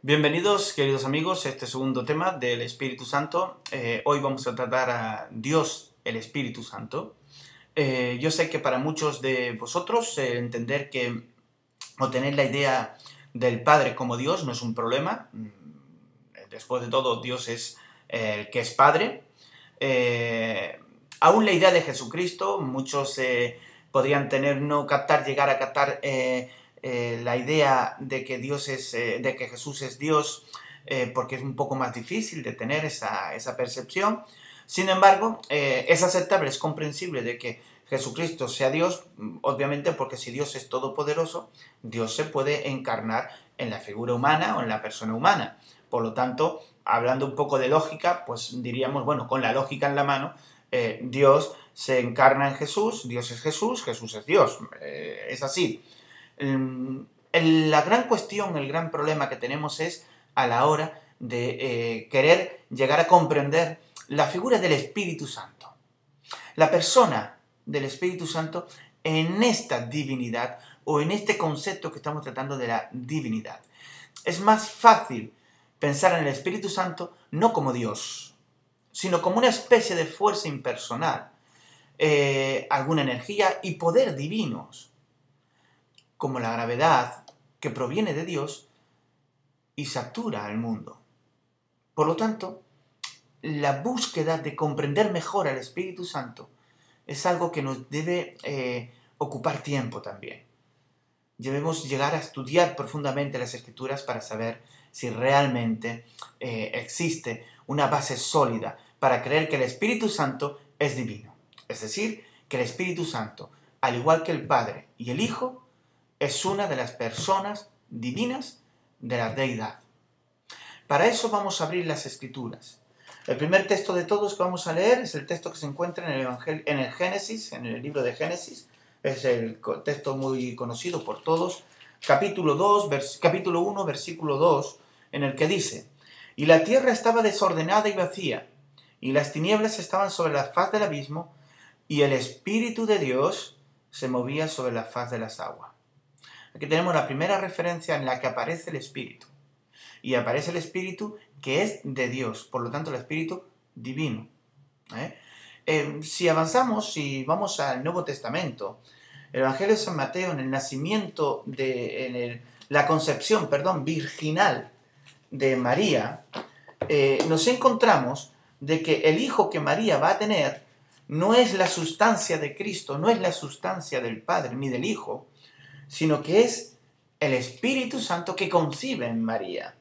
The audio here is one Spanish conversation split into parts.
Bienvenidos, queridos amigos, a este segundo tema del Espíritu Santo. Hoy vamos a tratar a Dios, el Espíritu Santo. Yo sé que para muchos de vosotros entender que o tener la idea del Padre como Dios no es un problema. Después de todo, Dios es el que es Padre. Aún la idea de Jesucristo, muchos podrían llegar a captar la idea de que de que Jesús es Dios, porque es un poco más difícil de tener esa percepción. Sin embargo, es aceptable, es comprensible de que Jesucristo sea Dios, obviamente porque si Dios es todopoderoso, Dios se puede encarnar en la figura humana o en la persona humana. Por lo tanto, hablando un poco de lógica, pues diríamos, bueno, con la lógica en la mano, Dios se encarna en Jesús, Dios es Jesús, Jesús es Dios. Es así. La gran cuestión, el gran problema que tenemos es a la hora de querer llegar a comprender la figura del Espíritu Santo. La persona del Espíritu Santo en esta divinidad o en este concepto que estamos tratando de la divinidad. Es más fácil pensar en el Espíritu Santo no como Dios, sino como una especie de fuerza impersonal, alguna energía y poder divinos, como la gravedad que proviene de Dios y satura al mundo. Por lo tanto, la búsqueda de comprender mejor al Espíritu Santo es algo que nos debe ocupar tiempo también. Debemos llegar a estudiar profundamente las Escrituras para saber si realmente existe una base sólida para creer que el Espíritu Santo es divino. Es decir, que el Espíritu Santo, al igual que el Padre y el Hijo, es una de las personas divinas de la deidad. Para eso vamos a abrir las Escrituras. El primer texto de todos que vamos a leer es el texto que se encuentra en el Génesis, en el libro de Génesis. Es el texto muy conocido por todos. Capítulo 1, versículo 2, en el que dice: «Y la tierra estaba desordenada y vacía, y las tinieblas estaban sobre la faz del abismo, y el Espíritu de Dios se movía sobre la faz de las aguas». Aquí tenemos la primera referencia en la que aparece el Espíritu. Y aparece el Espíritu que es de Dios, por lo tanto el Espíritu divino. Si avanzamos y vamos al Nuevo Testamento, el Evangelio de San Mateo, en el nacimiento, la concepción, virginal de María, nos encontramos de que el hijo que María va a tener no es la sustancia de Cristo, no es la sustancia del Padre ni del Hijo, sino que es el Espíritu Santo que concibe en María.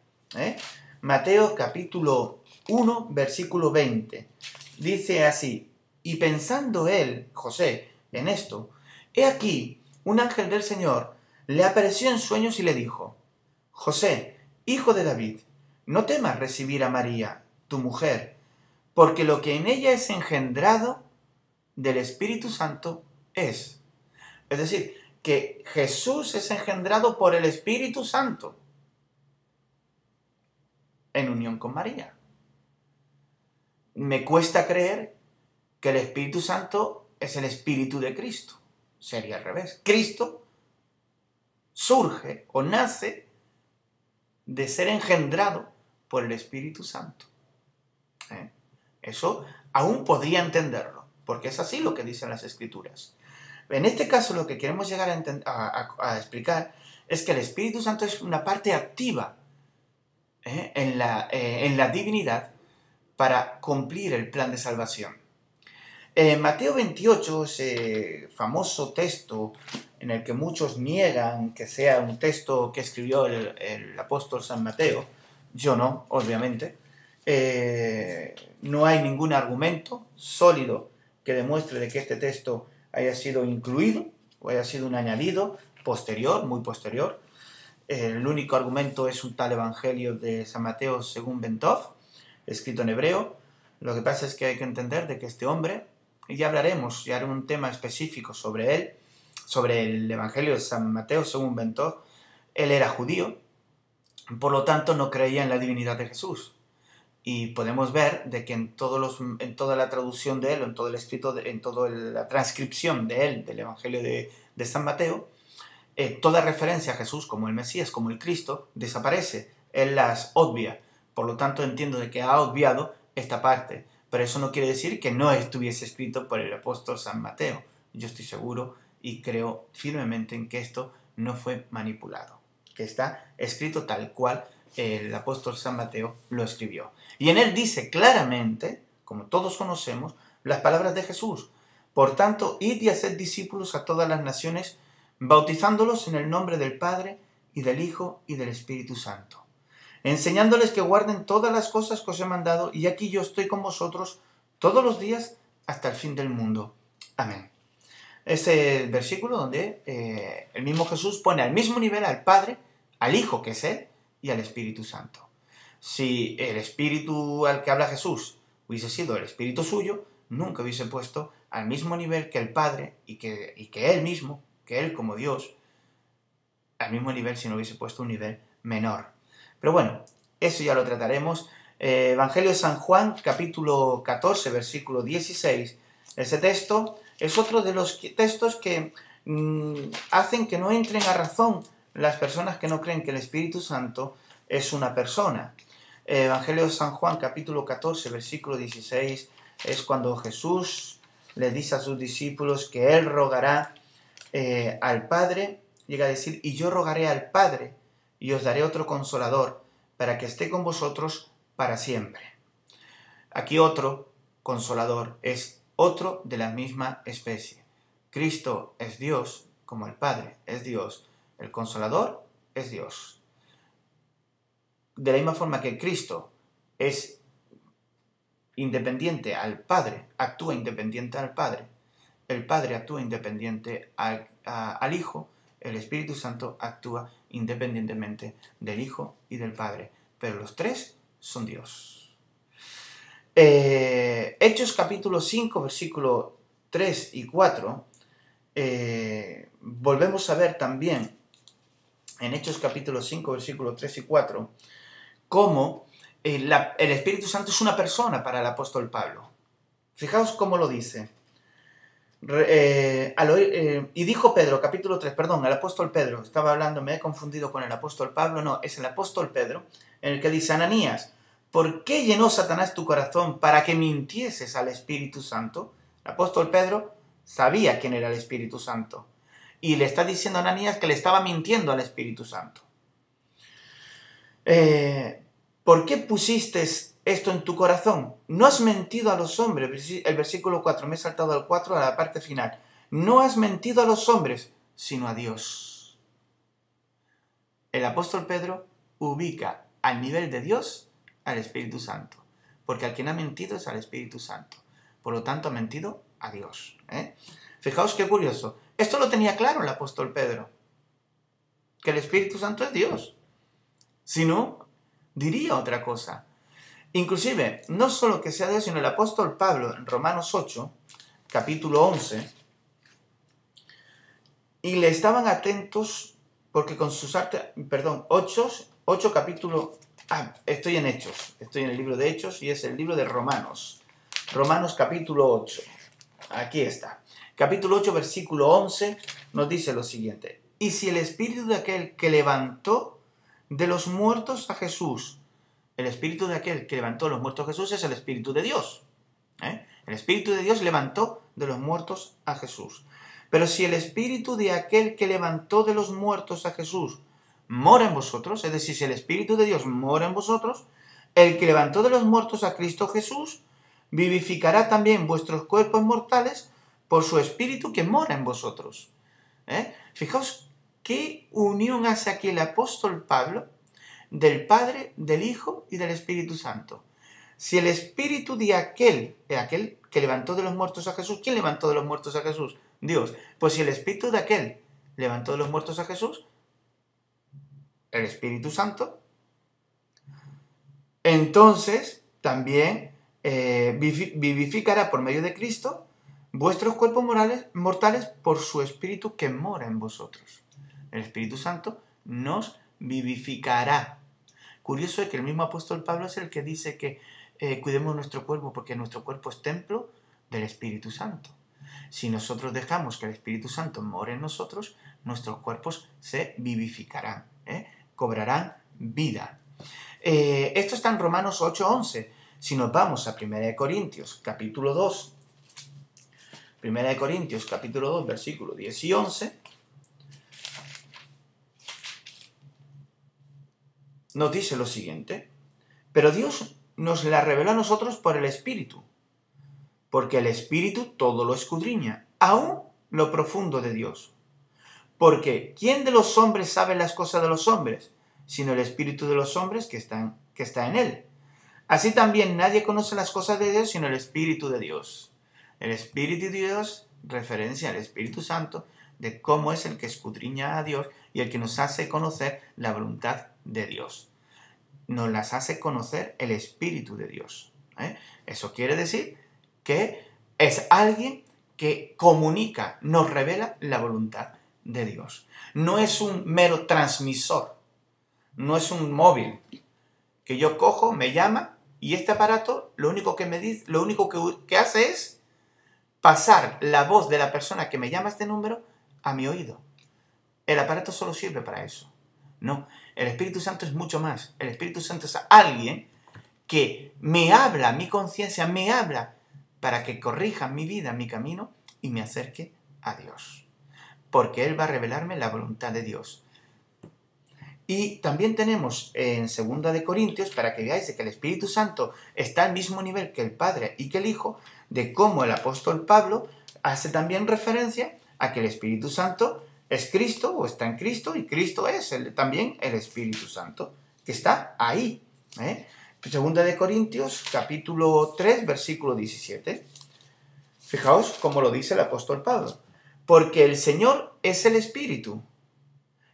Mateo capítulo 1, versículo 20. Dice así: «Y pensando él, José, en esto, he aquí, un ángel del Señor le apareció en sueños y le dijo: José, hijo de David, no temas recibir a María, tu mujer, porque lo que en ella es engendrado del Espíritu Santo es». Es decir, que Jesús es engendrado por el Espíritu Santo en unión con María. Me cuesta creer que el Espíritu Santo es el Espíritu de Cristo. Sería al revés. Cristo surge o nace de ser engendrado por el Espíritu Santo. Eso aún podría entenderlo, porque es así lo que dicen las Escrituras. En este caso, lo que queremos llegar a explicar es que el Espíritu Santo es una parte activa en la divinidad para cumplir el plan de salvación. En Mateo 28, ese famoso texto en el que muchos niegan que sea un texto que escribió el apóstol San Mateo, yo no, obviamente, no hay ningún argumento sólido que demuestre de que este texto haya sido incluido o haya sido un añadido posterior, muy posterior. El único argumento es un tal Evangelio de San Mateo según Bentov, escrito en hebreo. Lo que pasa es que hay que entender de que este hombre, y ya hablaremos, ya haré un tema específico sobre él, sobre el Evangelio de San Mateo según Bentov. Él era judío, por lo tanto no creía en la divinidad de Jesús. Y podemos ver de que en toda la traducción de él, en todo el escrito, en toda la transcripción de él, del Evangelio de San Mateo, toda referencia a Jesús como el Mesías, como el Cristo, desaparece él las obvia. Por lo tanto, entiendo de que ha obviado esta parte. Pero eso no quiere decir que no estuviese escrito por el apóstol San Mateo. Yo estoy seguro y creo firmemente en que esto no fue manipulado, que está escrito tal cual el apóstol San Mateo lo escribió. Y en él dice claramente, como todos conocemos, las palabras de Jesús. Por tanto, id y haced discípulos a todas las naciones, bautizándolos en el nombre del Padre, y del Hijo, y del Espíritu Santo, enseñándoles que guarden todas las cosas que os he mandado, y aquí yo estoy con vosotros todos los días hasta el fin del mundo. Amén. Ese versículo donde el mismo Jesús pone al mismo nivel al Padre, al Hijo, que es Él, y al Espíritu Santo. Si el Espíritu al que habla Jesús hubiese sido el Espíritu suyo, nunca hubiese puesto al mismo nivel que el Padre y que Él mismo, que Él como Dios, al mismo nivel, si no hubiese puesto un nivel menor. Pero bueno, eso ya lo trataremos. Evangelio de San Juan, capítulo 14, versículo 16. Ese texto es otro de los textos que hacen que no entren a razón las personas que no creen que el Espíritu Santo es una persona. Evangelio de San Juan, capítulo 14, versículo 16, es cuando Jesús le dice a sus discípulos que Él rogará al Padre. Llega a decir, y yo rogaré al Padre, y os daré otro consolador, para que esté con vosotros para siempre. Aquí otro consolador es otro de la misma especie. Cristo es Dios, como el Padre es Dios. El consolador es Dios. De la misma forma que Cristo es independiente al Padre, actúa independiente al Padre, el Padre actúa independiente al Hijo, el Espíritu Santo actúa independientemente del Hijo y del Padre, pero los tres son Dios. Hechos capítulo 5, versículos 3 y 4, volvemos a ver también en Hechos capítulo 5, versículos 3 y 4, cómo el Espíritu Santo es una persona para el apóstol Pablo. Fijaos cómo lo dice. Y dijo Pedro, capítulo 3, perdón, el apóstol Pedro, estaba hablando, me he confundido con el apóstol Pablo, no, es el apóstol Pedro, en el que dice, Ananías, ¿por qué llenó Satanás tu corazón para que mintieses al Espíritu Santo? El apóstol Pedro sabía quién era el Espíritu Santo, y le está diciendo a Ananías que le estaba mintiendo al Espíritu Santo. ¿Por qué pusiste esto en tu corazón? No has mentido a los hombres. El versículo 4, me he saltado al 4 a la parte final. No has mentido a los hombres, sino a Dios. El apóstol Pedro ubica al nivel de Dios al Espíritu Santo, porque al quien ha mentido es al Espíritu Santo. Por lo tanto, ha mentido a Dios. Fijaos qué curioso. Esto lo tenía claro el apóstol Pedro, que el Espíritu Santo es Dios. Si no, diría otra cosa. Inclusive, no solo que sea Dios, sino el apóstol Pablo en Romanos 8, capítulo 11, y le estaban atentos porque con sus artes, 8 capítulo, estoy en Hechos, estoy en el libro de Hechos y es el libro de Romanos, Romanos capítulo 8, aquí está, capítulo 8, versículo 11, nos dice lo siguiente, y si el espíritu de aquel que levantó de los muertos a Jesús, el espíritu de aquel que levantó de los muertos a Jesús es el Espíritu de Dios. El Espíritu de Dios levantó de los muertos a Jesús. Pero si el Espíritu de aquel que levantó de los muertos a Jesús mora en vosotros, es decir, si el Espíritu de Dios mora en vosotros, el que levantó de los muertos a Cristo Jesús vivificará también vuestros cuerpos mortales por su Espíritu que mora en vosotros. Fijaos qué unión hace aquí el apóstol Pablo del Padre, del Hijo y del Espíritu Santo. Si el Espíritu de aquel que levantó de los muertos a Jesús, ¿quién levantó de los muertos a Jesús? Dios. Pues si el Espíritu de aquel levantó de los muertos a Jesús, el Espíritu Santo, entonces también vivificará por medio de Cristo vuestros cuerpos mortales por su Espíritu que mora en vosotros. El Espíritu Santo nos vivificará. Curioso es que el mismo apóstol Pablo es el que dice que cuidemos nuestro cuerpo porque nuestro cuerpo es templo del Espíritu Santo. Si nosotros dejamos que el Espíritu Santo more en nosotros, nuestros cuerpos se vivificarán, cobrarán vida. Esto está en Romanos 8:11. Si nos vamos a 1 Corintios, capítulo 2, 1 Corintios, capítulo 2, versículos 10 y 11, nos dice lo siguiente: pero Dios nos la reveló a nosotros por el Espíritu, porque el Espíritu todo lo escudriña, aún lo profundo de Dios. Porque ¿quién de los hombres sabe las cosas de los hombres, sino el Espíritu de los hombres que está en él? Así también nadie conoce las cosas de Dios, sino el Espíritu de Dios. El Espíritu de Dios, referencia al Espíritu Santo, de cómo es el que escudriña a Dios y el que nos hace conocer la voluntad de Dios. Nos las hace conocer el Espíritu de Dios. Eso quiere decir que es alguien que comunica, nos revela la voluntad de Dios. No es un mero transmisor, no es un móvil que yo cojo, me llama y este aparato lo único que me dice, lo único que hace es pasar la voz de la persona que me llama a este número a mi oído. El aparato solo sirve para eso. No, el Espíritu Santo es mucho más. El Espíritu Santo es alguien que me habla, mi conciencia me habla para que corrija mi vida, mi camino y me acerque a Dios. Porque Él va a revelarme la voluntad de Dios. Y también tenemos en 2 de Corintios, para que veáis que el Espíritu Santo está al mismo nivel que el Padre y que el Hijo, de cómo el apóstol Pablo hace también referencia a que el Espíritu Santo es Cristo o está en Cristo y Cristo es también el Espíritu Santo, que está ahí. 2 de Corintios, capítulo 3, versículo 17. Fijaos cómo lo dice el apóstol Pablo. Porque el Señor es el Espíritu.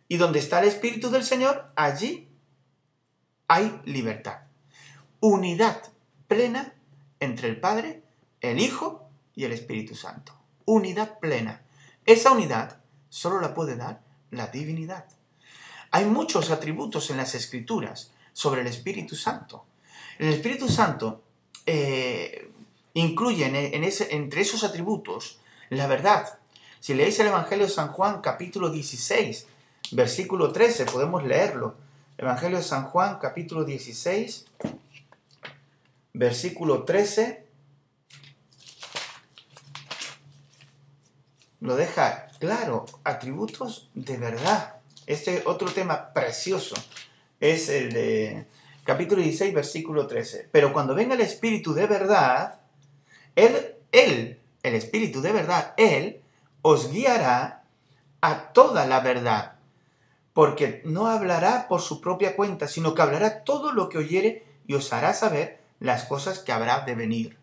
Y donde está el Espíritu del Señor, allí hay libertad. Unidad plena entre el Padre, el Hijo y el Espíritu Santo. Unidad plena. Esa unidad solo la puede dar la divinidad. Hay muchos atributos en las Escrituras sobre el Espíritu Santo. El Espíritu Santo incluye entre esos atributos la verdad. Si leéis el Evangelio de San Juan, capítulo 16, versículo 13, podemos leerlo. Evangelio de San Juan, capítulo 16, versículo 13, lo deja claro, atributos de verdad. Este otro tema precioso es el de capítulo 16, versículo 13. Pero cuando venga el Espíritu de verdad, el Espíritu de verdad, Él os guiará a toda la verdad, porque no hablará por su propia cuenta, sino que hablará todo lo que oyere y os hará saber las cosas que habrá de venir.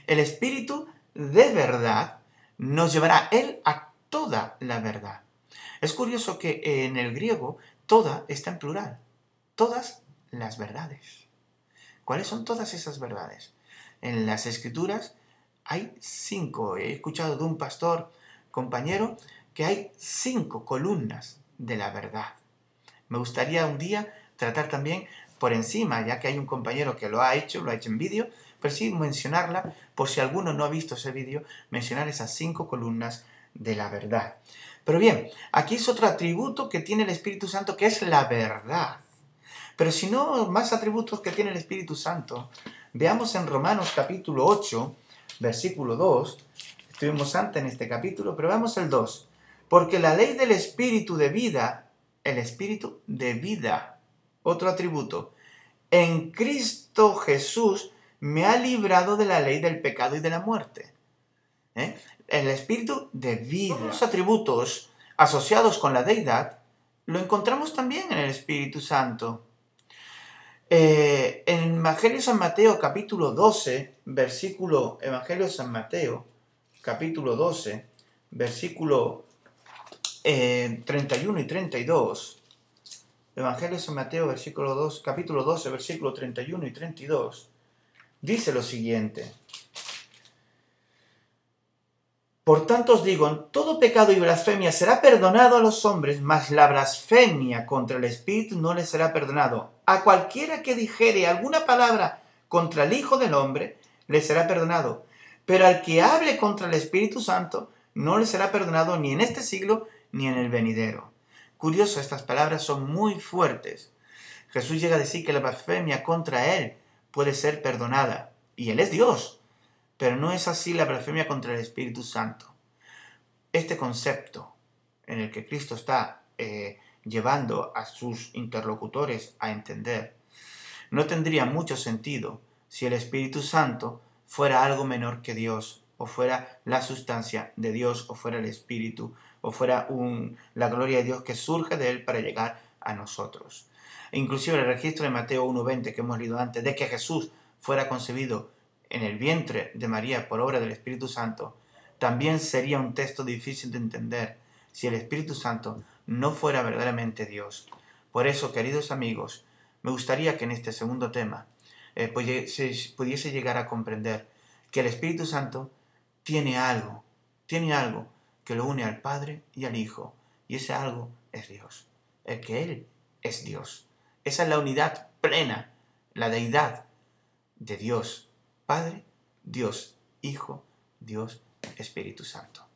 El Espíritu de verdad nos llevará Él a toda la verdad. Es curioso que en el griego toda está en plural. Todas las verdades. ¿Cuáles son todas esas verdades? En las Escrituras hay 5. He escuchado de un pastor compañero que hay 5 columnas de la verdad. Me gustaría un día tratar también por encima, ya que hay un compañero que lo ha hecho en vídeo, pero sí mencionarla, por si alguno no ha visto ese vídeo, mencionar esas 5 columnas de la verdad. Pero bien, aquí es otro atributo que tiene el Espíritu Santo, que es la verdad. Pero si no, más atributos que tiene el Espíritu Santo, veamos en Romanos capítulo 8, versículo 2, estuvimos antes en este capítulo, pero veamos el 2. Porque la ley del Espíritu de vida, el Espíritu de vida, otro atributo, en Cristo Jesús me ha librado de la ley del pecado y de la muerte. El Espíritu de vida. Todos los atributos asociados con la deidad lo encontramos también en el Espíritu Santo. En Evangelio de San Mateo, capítulo 12, Evangelio de San Mateo, capítulo 12, versículo 31 y 32, Evangelio de San Mateo, capítulo 12, versículo 31 y 32, dice lo siguiente: Por tanto os digo, todo pecado y blasfemia será perdonado a los hombres, mas la blasfemia contra el Espíritu no le será perdonado. A cualquiera que dijere alguna palabra contra el Hijo del Hombre, le será perdonado. Pero al que hable contra el Espíritu Santo, no le será perdonado ni en este siglo ni en el venidero. Curioso, estas palabras son muy fuertes. Jesús llega a decir que la blasfemia contra Él puede ser perdonada. Y Él es Dios. Pero no es así la blasfemia contra el Espíritu Santo. Este concepto en el que Cristo está llevando a sus interlocutores a entender, no tendría mucho sentido si el Espíritu Santo fuera algo menor que Dios, o fuera la sustancia de Dios, o fuera el Espíritu, o fuera la gloria de Dios que surge de Él para llegar a nosotros. E inclusive el registro de Mateo 1:20 que hemos leído antes, de que Jesús fuera concebido en el vientre de María por obra del Espíritu Santo, también sería un texto difícil de entender si el Espíritu Santo no fuera verdaderamente Dios. Por eso, queridos amigos, me gustaría que en este segundo tema pudiese llegar a comprender que el Espíritu Santo tiene algo que lo une al Padre y al Hijo, y ese algo es Dios, el que Él es Dios. Esa es la unidad plena, la deidad de Dios Padre, Dios Hijo, Dios Espíritu Santo.